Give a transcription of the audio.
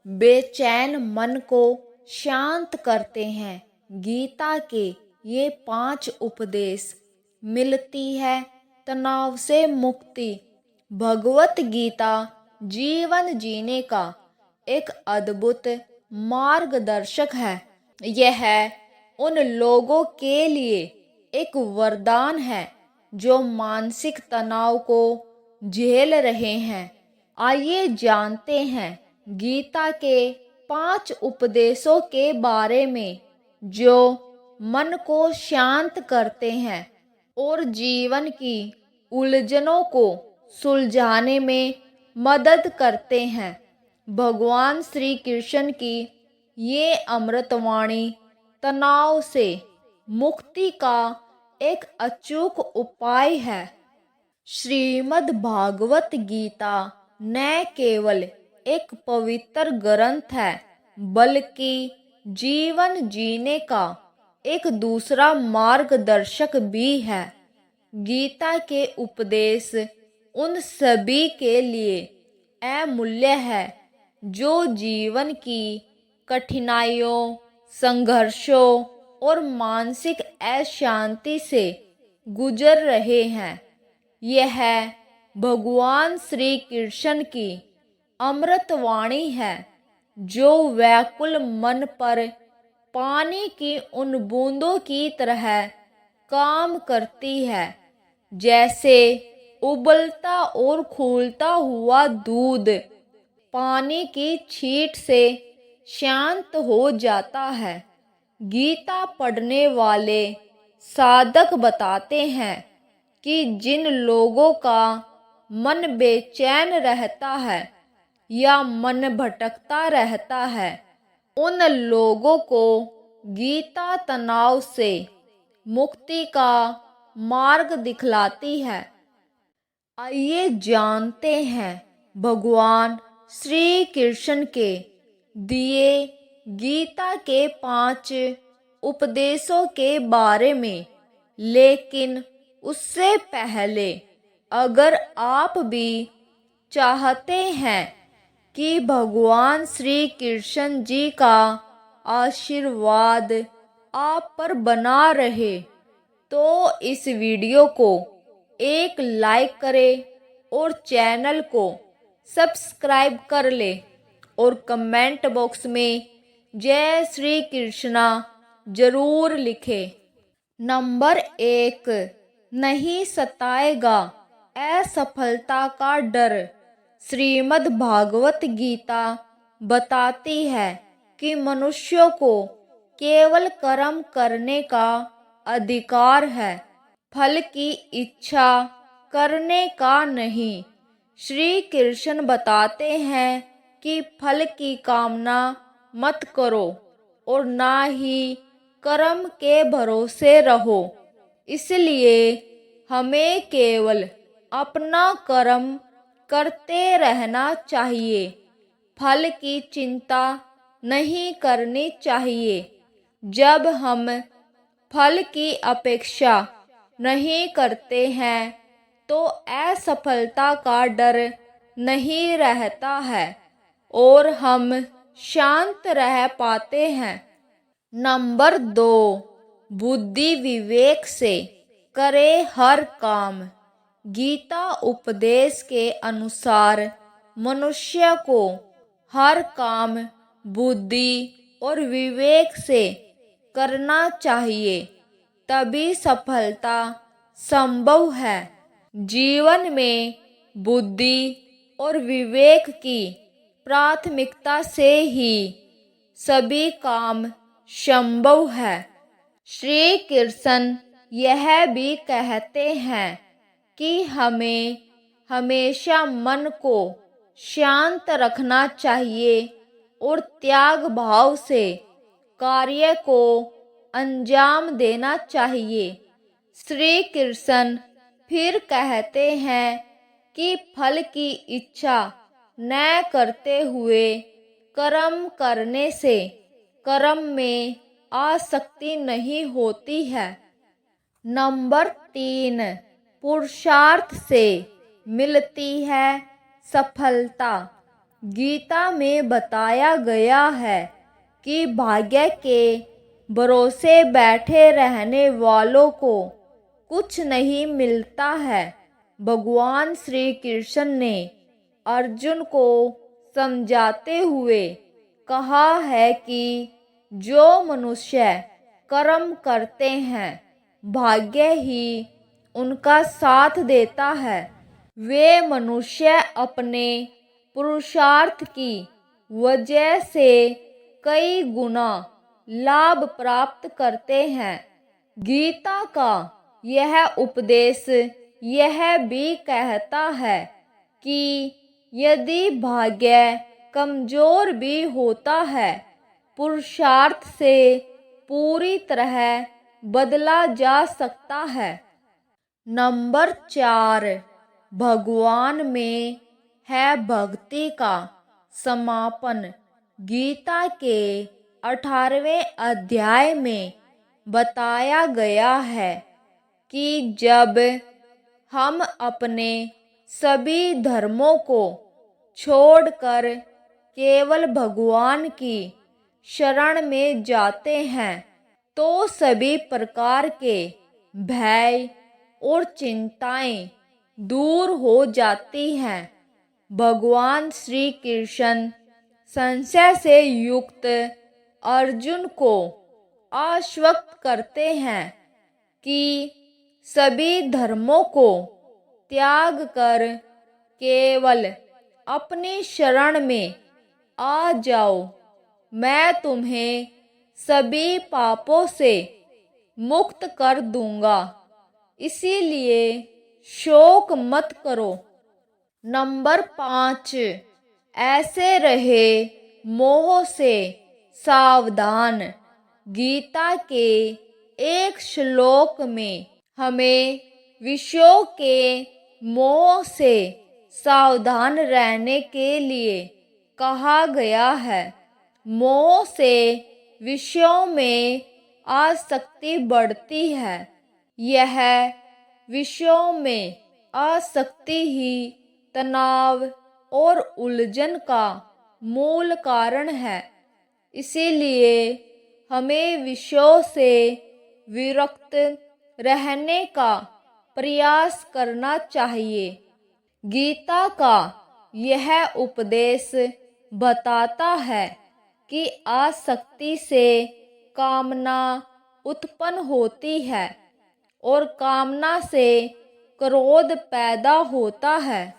बेचैन मन को शांत करते हैं। गीता के ये 5 उपदेश। मिलती है तनाव से मुक्ति। भगवत गीता जीवन जीने का एक अद्भुत मार्गदर्शक है। यह उन लोगों के लिए एक वरदान है जो मानसिक तनाव को झेल रहे हैं। आइए जानते हैं गीता के 5 उपदेशों के बारे में जो मन को शांत करते हैं और जीवन की उलझनों को सुलझाने में मदद करते हैं। भगवान श्री कृष्ण की ये अमृतवाणी तनाव से मुक्ति का एक अचूक उपाय है। श्रीमद् भागवत गीता न केवल एक पवित्र ग्रंथ है बल्कि जीवन जीने का एक दूसरा मार्गदर्शक भी है। गीता के उपदेश उन सभी के लिए अमूल्य है जो जीवन की कठिनाइयों, संघर्षों और मानसिक अशांति से गुजर रहे हैं। यह भगवान श्री कृष्ण की अमृतवाणी है जो व्याकुल मन पर पानी की उन बूंदों की तरह काम करती है। जैसे उबलता और खौलता हुआ दूध पानी की छींट से शांत हो जाता है। गीता पढ़ने वाले साधक बताते हैं कि जिन लोगों का मन बेचैन रहता है या मन भटकता रहता है, उन लोगों को गीता तनाव से मुक्ति का मार्ग दिखलाती है। आइए जानते हैं भगवान श्री कृष्ण के दिए गीता के 5 उपदेशों के बारे में। लेकिन उससे पहले अगर आप भी चाहते हैं कि भगवान श्री कृष्ण जी का आशीर्वाद आप पर बना रहे, तो इस वीडियो को एक लाइक करें और चैनल को सब्सक्राइब कर ले और कमेंट बॉक्स में जय श्री कृष्णा जरूर लिखे। नंबर 1, नहीं सताएगा असफलता का डर। श्रीमद् भागवत गीता बताती है कि मनुष्यों को केवल कर्म करने का अधिकार है, फल की इच्छा करने का नहीं। श्री कृष्ण बताते हैं कि फल की कामना मत करो और ना ही कर्म के भरोसे रहो। इसलिए हमें केवल अपना कर्म करते रहना चाहिए, फल की चिंता नहीं करनी चाहिए। जब हम फल की अपेक्षा नहीं करते हैं तो असफलता का डर नहीं रहता है और हम शांत रह पाते हैं। नंबर 2, बुद्धि विवेक से करे हर काम। गीता उपदेश के अनुसार मनुष्य को हर काम बुद्धि और विवेक से करना चाहिए, तभी सफलता संभव है। जीवन में बुद्धि और विवेक की प्राथमिकता से ही सभी काम संभव है। श्री कृष्ण यह भी कहते हैं कि हमें हमेशा मन को शांत रखना चाहिए और त्याग भाव से कार्य को अंजाम देना चाहिए। श्री कृष्ण फिर कहते हैं कि फल की इच्छा न करते हुए कर्म करने से कर्म में आसक्ति नहीं होती है। नंबर 3, पुरुषार्थ से मिलती है सफलता। गीता में बताया गया है कि भाग्य के भरोसे बैठे रहने वालों को कुछ नहीं मिलता है। भगवान श्री कृष्ण ने अर्जुन को समझाते हुए कहा है कि जो मनुष्य कर्म करते हैं भाग्य ही उनका साथ देता है। वे मनुष्य अपने पुरुषार्थ की वजह से कई गुना लाभ प्राप्त करते हैं। गीता का यह उपदेश यह भी कहता है कि यदि भाग्य कमजोर भी होता है, पुरुषार्थ से पूरी तरह बदला जा सकता है। नंबर 4, भगवान में है भक्ति का समापन। गीता के 18वें अध्याय में बताया गया है कि जब हम अपने सभी धर्मों को छोड़कर केवल भगवान की शरण में जाते हैं तो सभी प्रकार के भय और चिंताएं दूर हो जाती हैं। भगवान श्री कृष्ण संशय से युक्त अर्जुन को आश्वस्त करते हैं कि सभी धर्मों को त्याग कर केवल अपनी शरण में आ जाओ। मैं तुम्हें सभी पापों से मुक्त कर दूंगा, इसीलिए शोक मत करो। नंबर 5, ऐसे रहे मोह से सावधान। गीता के एक श्लोक में हमें विषयों के मोह से सावधान रहने के लिए कहा गया है। मोह से विषयों में आसक्ति बढ़ती है। यह विषयों में आसक्ति ही तनाव और उलझन का मूल कारण है। इसीलिए हमें विषयों से विरक्त रहने का प्रयास करना चाहिए। गीता का यह उपदेश बताता है कि आसक्ति से कामना उत्पन्न होती है और कामना से क्रोध पैदा होता है।